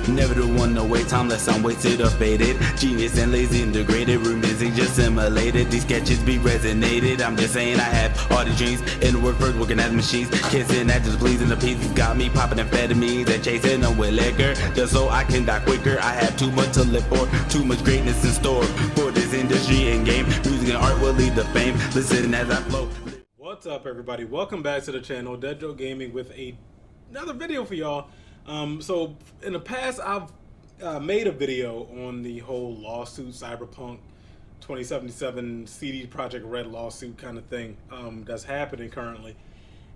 Never the one to wait time unless I'm wasted or faded. Genius and lazy integrated, room busy just simulated. These sketches be resonated. I'm just saying I have all these dreams. In the work first, working as machines. Kissing at just pleasing the pieces. Got me popping amphetamines and chasing them with liquor. Just so I can die quicker. I have too much to live for. Too much greatness in store for this industry and game. Music and art will lead to fame. Listen as I flow. What's up, everybody? Welcome back to the channel, Dead Joe Gaming, with another video for y'all. So in the past, I've made a video on the whole lawsuit, cyberpunk 2077 CD Projekt Red lawsuit kind of thing that's happening currently.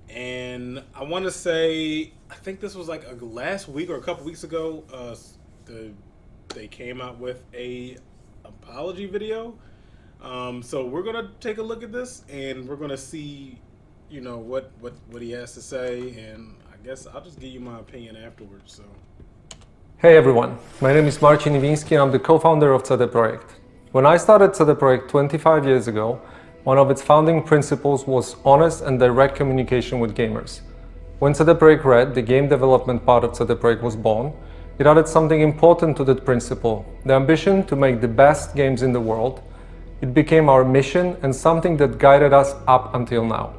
And I want to say, I think this was like last week or a couple weeks ago, they came out with a apology video. So we're gonna take a look at this and we're gonna see, you know, what he has to say, and I guess I'll just give you my opinion afterwards. So, hey everyone, my name is Marcin Iwiński and I'm the co-founder of cdpr. When I started cdpr 25 years ago, one of its founding principles was honest and direct communication with gamers. When cdpr Red, the game development part of cdpr, was born, it added something important to that principle: the ambition to make the best games in the world. It became our mission and something that guided us up until now.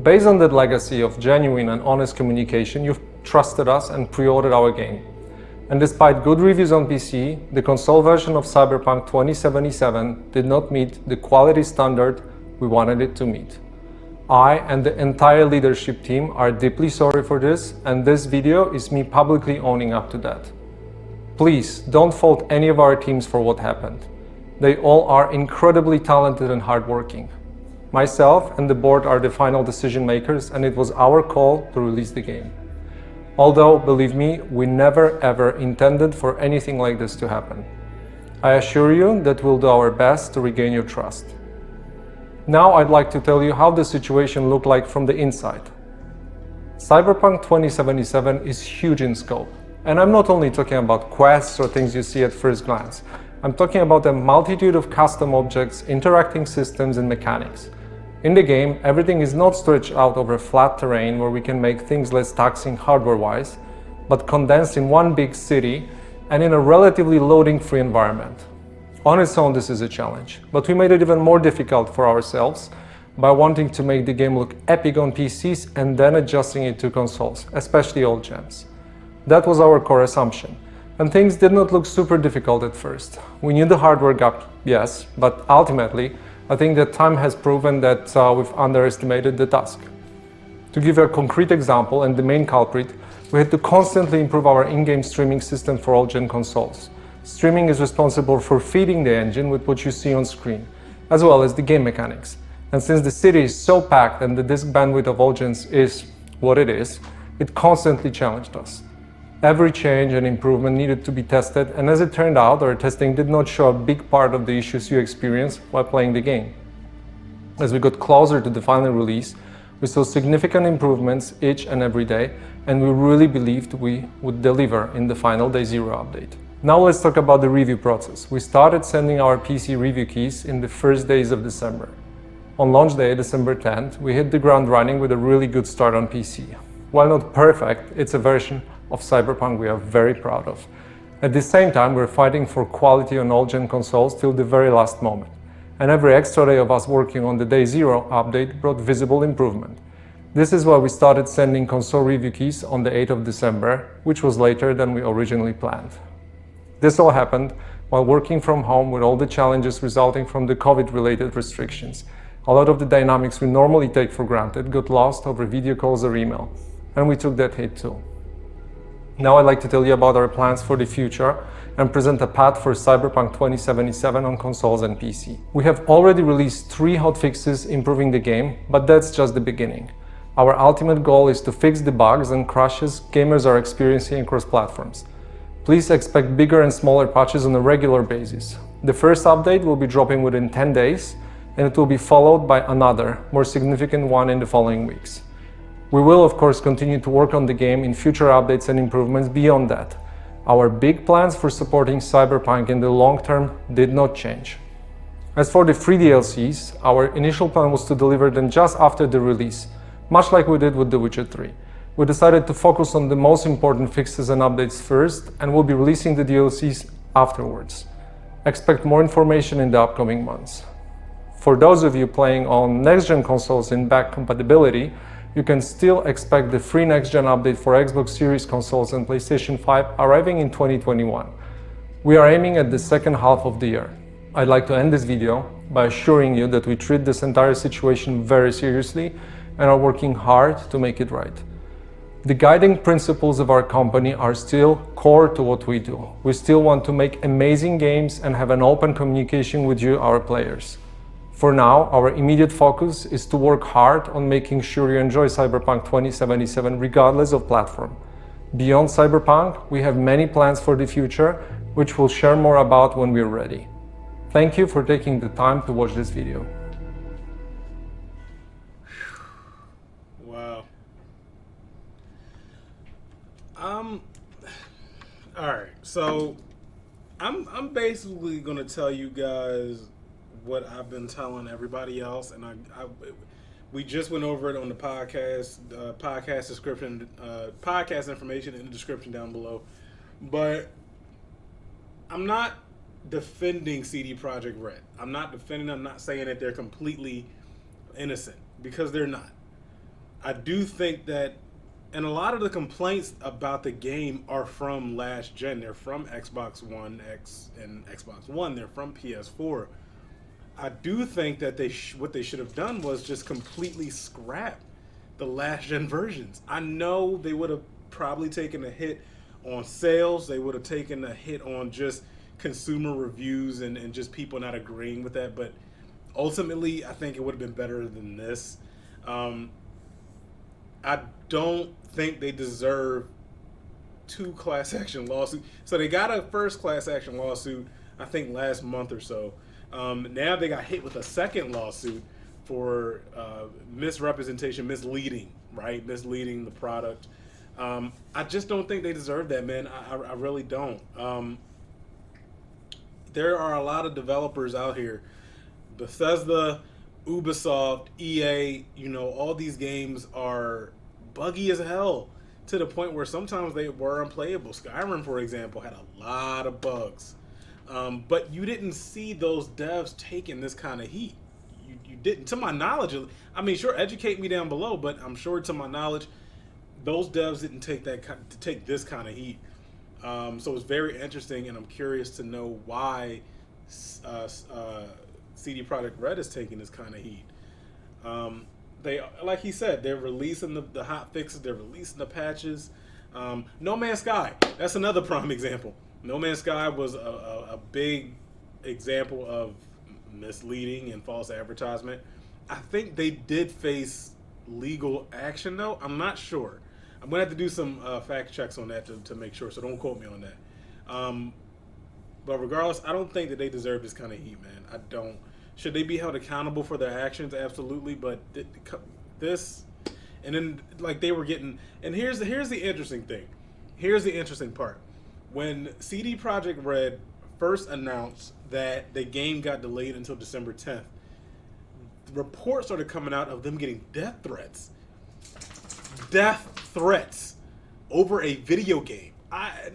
Based on that legacy of genuine and honest communication, you've trusted us and pre-ordered our game. And despite good reviews on PC, the console version of Cyberpunk 2077 did not meet the quality standard we wanted it to meet. I and the entire leadership team are deeply sorry for this, and this video is me publicly owning up to that. Please don't fault any of our teams for what happened. They all are incredibly talented and hardworking. Myself and the board are the final decision makers, and it was our call to release the game. Although, believe me, we never ever intended for anything like this to happen. I assure you that we'll do our best to regain your trust. Now I'd like to tell you how the situation looked like from the inside. Cyberpunk 2077 is huge in scope, and I'm not only talking about quests or things you see at first glance. I'm talking about a multitude of custom objects, interacting systems, and mechanics. In the game, everything is not stretched out over flat terrain where we can make things less taxing hardware-wise, but condensed in one big city and in a relatively loading-free environment. On its own, this is a challenge, but we made it even more difficult for ourselves by wanting to make the game look epic on PCs and then adjusting it to consoles, especially old gens. That was our core assumption. And things did not look super difficult at first. We knew the hardware gap, yes, but ultimately, I think that time has proven that we've underestimated the task. To give a concrete example, and the main culprit, we had to constantly improve our in-game streaming system for all gen consoles. Streaming is responsible for feeding the engine with what you see on screen, as well as the game mechanics. And since the city is so packed and the disk bandwidth of all gens is what it is, it constantly challenged us. Every change and improvement needed to be tested, and as it turned out, our testing did not show a big part of the issues you experience while playing the game. As we got closer to the final release, we saw significant improvements each and every day, and we really believed we would deliver in the final Day Zero update. Now let's talk about the review process. We started sending our PC review keys in the first days of December. On launch day, December 10th, we hit the ground running with a really good start on PC. While not perfect, it's a version of Cyberpunk we are very proud of. At the same time, we're fighting for quality on all gen consoles till the very last moment. And every extra day of us working on the Day Zero update brought visible improvement. This is why we started sending console review keys on the 8th of December, which was later than we originally planned. This all happened while working from home with all the challenges resulting from the COVID-related restrictions. A lot of the dynamics we normally take for granted got lost over video calls or email, and we took that hit too. Now I'd like to tell you about our plans for the future and present a path for Cyberpunk 2077 on consoles and PC. We have already released 3 hotfixes improving the game, but that's just the beginning. Our ultimate goal is to fix the bugs and crashes gamers are experiencing across platforms. Please expect bigger and smaller patches on a regular basis. The first update will be dropping within 10 days, and it will be followed by another, more significant one in the following weeks. We will, of course, continue to work on the game in future updates and improvements beyond that. Our big plans for supporting Cyberpunk in the long term did not change. As for the free DLCs, our initial plan was to deliver them just after the release, much like we did with The Witcher 3. We decided to focus on the most important fixes and updates first, and we'll be releasing the DLCs afterwards. Expect more information in the upcoming months. For those of you playing on next-gen consoles in back compatibility, you can still expect the free next-gen update for Xbox Series consoles and PlayStation 5 arriving in 2021. We are aiming at the second half of the year. I'd like to end this video by assuring you that we treat this entire situation very seriously and are working hard to make it right. The guiding principles of our company are still core to what we do. We still want to make amazing games and have an open communication with you, our players. For now, our immediate focus is to work hard on making sure you enjoy Cyberpunk 2077 regardless of platform. Beyond Cyberpunk, we have many plans for the future, which we'll share more about when we're ready. Thank you for taking the time to watch this video. Wow. Alright, so I'm basically gonna tell you guys what I've been telling everybody else, and we just went over it on the podcast, podcast description, podcast information in the description down below. But I'm not defending CD Projekt Red. I'm not saying that they're completely innocent, because they're not. I do think that, and a lot of the complaints about the game are from last gen. They're from Xbox One X and Xbox One. They're from PS4. I do think that what they should have done was just completely scrap the last gen versions. I know they would have probably taken a hit on sales. They would have taken a hit on just consumer reviews and just people not agreeing with that. But ultimately, I think it would have been better than this. I don't think they deserve 2 class action lawsuits. So they got a first class action lawsuit, I think last month or so. Now they got hit with a second lawsuit for misrepresentation, misleading, right? Misleading the product. I just don't think they deserve that, man. I really don't. There are a lot of developers out here. Bethesda, Ubisoft, EA, all these games are buggy as hell to the point where sometimes they were unplayable. Skyrim, for example, had a lot of bugs. But you didn't see those devs taking this kind of heat. You didn't. To my knowledge, I mean, sure, educate me down below, but I'm sure to my knowledge, those devs didn't take this kind of heat. So it's very interesting, and I'm curious to know why CD Projekt Red is taking this kind of heat. They, like he said, they're releasing the hot fixes, they're releasing the patches. No Man's Sky, that's another prime example. No Man's Sky was a big example of misleading and false advertisement. I think they did face legal action, though. I'm not sure. I'm going to have to do some fact checks on that to make sure, so don't quote me on that. But regardless, I don't think that they deserve this kind of heat, man. I don't. Should they be held accountable for their actions? Absolutely. But this, and then like they were getting, and here's the interesting thing. Here's the interesting part. When CD Projekt Red first announced that the game got delayed until December 10th, reports started coming out of them getting death threats. Death threats over a video game.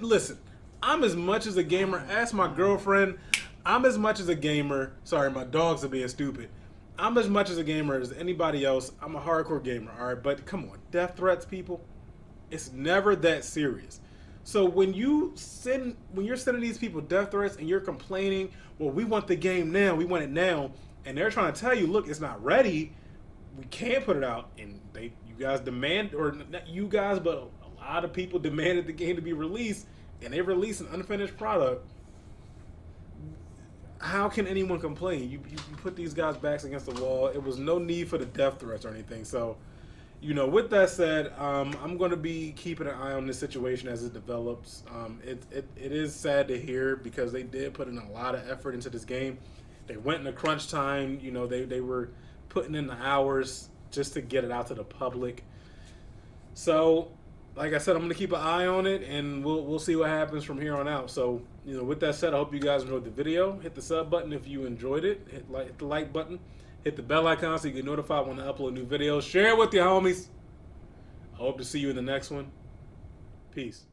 Listen, I'm as much as a gamer. Ask my girlfriend. I'm as much as a gamer. Sorry, my dogs are being stupid. I'm as much as a gamer as anybody else. I'm a hardcore gamer, all right? But come on, death threats, people. It's never that serious. So when you're sending these people death threats and you're complaining, well, we want the game now, we want it now, and they're trying to tell you, look, it's not ready, we can't put it out, and you guys demand, or not you guys, but a lot of people demanded the game to be released, and they release an unfinished product. How can anyone complain? You put these guys' backs against the wall. It was no need for the death threats or anything. So, with that said, I'm going to be keeping an eye on this situation as it develops. It is sad to hear because they did put in a lot of effort into this game. They went in a crunch time. They were putting in the hours just to get it out to the public. So, like I said, I'm going to keep an eye on it, and we'll see what happens from here on out. So, with that said, I hope you guys enjoyed the video. Hit the sub button if you enjoyed it. Hit the like button. Hit the bell icon so you get notified when I upload new videos. Share it with your homies. I hope to see you in the next one. Peace.